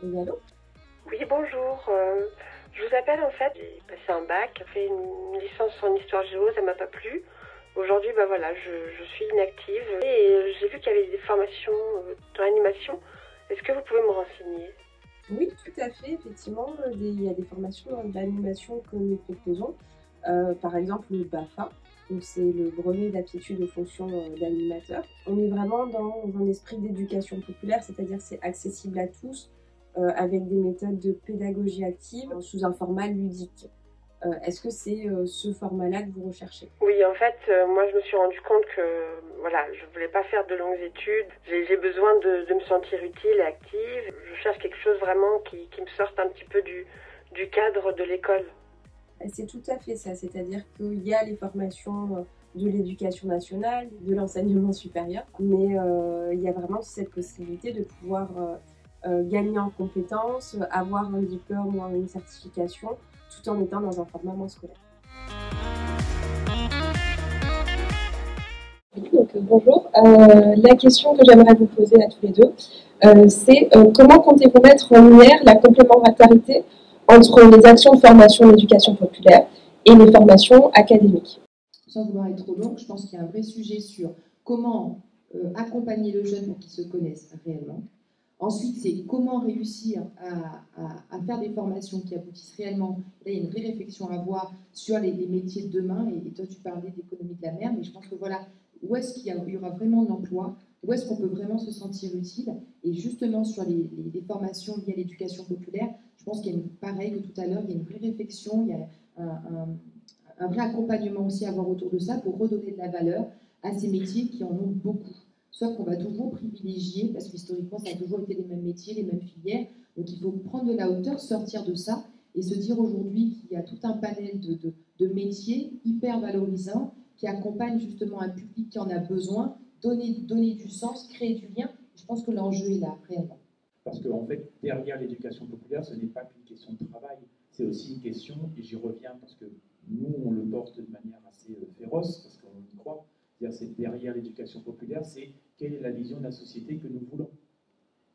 Oui, allô? Oui, bonjour. Je vous appelle en fait, j'ai passé un bac, fait une licence en histoire géo, ça m'a pas plu. Aujourd'hui, bah voilà, je suis inactive et j'ai vu qu'il y avait des formations dans l'animation. Est-ce que vous pouvez me renseigner? Oui, tout à fait. Effectivement, il y a des formations d'animation que nous proposons. Par exemple, le BAFA, donc c'est le brevet d'aptitude aux fonctions d'animateur. On est vraiment dans un esprit d'éducation populaire, c'est-à-dire c'est accessible à tous avec des méthodes de pédagogie active sous un format ludique. Est-ce que c'est ce format-là que vous recherchez? Oui, en fait, moi je me suis rendu compte que voilà, je voulais pas faire de longues études. J'ai besoin de me sentir utile et active. Je cherche quelque chose vraiment qui me sorte un petit peu du cadre de l'école. C'est tout à fait ça, c'est-à-dire qu'il y a les formations de l'éducation nationale, de l'enseignement supérieur, mais il y a vraiment cette possibilité de pouvoir gagner en compétences, avoir un diplôme ou une certification, tout en étant dans un format moins scolaire. Donc, bonjour. La question que j'aimerais vous poser à tous les deux, c'est comment comptez-vous mettre en lumière la complémentarité entre les actions de formation d'éducation populaire et les formations académiques? Sans vouloir être trop longue, je pense qu'il y a un vrai sujet sur comment accompagner le jeune pour qu'il se connaisse réellement. Ensuite, c'est comment réussir à faire des formations qui aboutissent réellement. Là, il y a une vraie réflexion à avoir sur les métiers de demain. Et toi, tu parlais d'économie de la mer, mais je pense que voilà, où est-ce qu'il y aura vraiment de l'emploi, où est-ce qu'on peut vraiment se sentir utile. Et justement, sur les formations liées à l'éducation populaire, je pense qu'il y a pareil que tout à l'heure, il y a une vraie réflexion, il y a un vrai accompagnement aussi à avoir autour de ça pour redonner de la valeur à ces métiers qui en ont beaucoup. Sauf qu'on va toujours privilégier, parce qu'historiquement, ça a toujours été les mêmes métiers, les mêmes filières. Donc il faut prendre de la hauteur, sortir de ça et se dire aujourd'hui qu'il y a tout un panel de métiers hyper valorisants qui accompagnent justement un public qui en a besoin, donner du sens, créer du lien. Je pense que l'enjeu est là, réellement. Parce qu'en fait, derrière l'éducation populaire, ce n'est pas qu'une question de travail, c'est aussi une question, et j'y reviens parce que nous, on le porte de manière assez féroce, parce qu'on y croit, c'est-à-dire c'est derrière l'éducation populaire, c'est quelle est la vision de la société que nous voulons.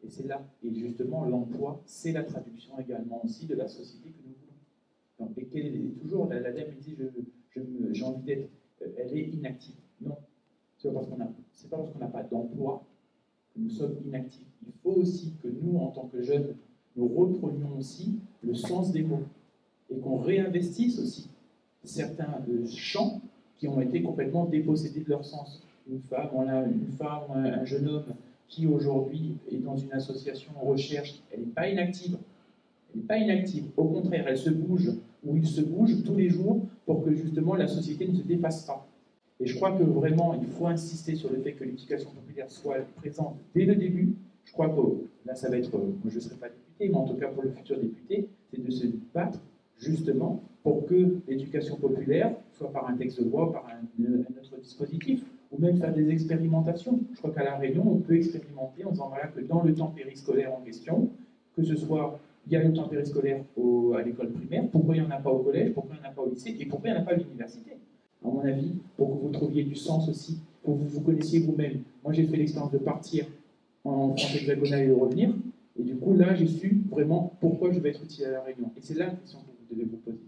Et c'est là, et justement, l'emploi, c'est la traduction également aussi de la société que nous voulons. Donc, et quelle est toujours, la dame me dit, j'ai envie d'être, elle est inactive. Non, c'est pas parce qu'on n'a pas d'emploi que nous sommes inactifs. Il faut aussi que nous, en tant que jeunes, nous reprenions aussi le sens des mots et qu'on réinvestisse aussi certains champs qui ont été complètement dépossédés de leur sens. Une femme, un jeune homme qui aujourd'hui est dans une association en recherche, elle n'est pas inactive. Elle n'est pas inactive. Au contraire, elle se bouge, ou il se bouge tous les jours pour que justement la société ne se dépasse pas. Et je crois que vraiment, il faut insister sur le fait que l'éducation populaire soit présente dès le début. Je crois que là, ça va être, moi je ne serai pas député, mais en tout cas pour le futur député, c'est de se battre justement pour que l'éducation populaire, soit par un texte de loi, par un autre dispositif, ou même faire des expérimentations. Je crois qu'à La Réunion, on peut expérimenter en disant voilà, que dans le temps périscolaire en question, que ce soit, il y a le temps périscolaire à l'école primaire, pourquoi il n'y en a pas au collège, pourquoi il n'y en a pas au lycée, et pourquoi il n'y en a pas à l'université, à mon avis, pour que vous trouviez du sens aussi, pour que vous vous connaissiez vous-même. Moi, j'ai fait l'expérience de partir en France hexagonale et de revenir, et du coup, là, j'ai su vraiment pourquoi je vais être utile à La Réunion. Et c'est là la question que vous devez vous poser.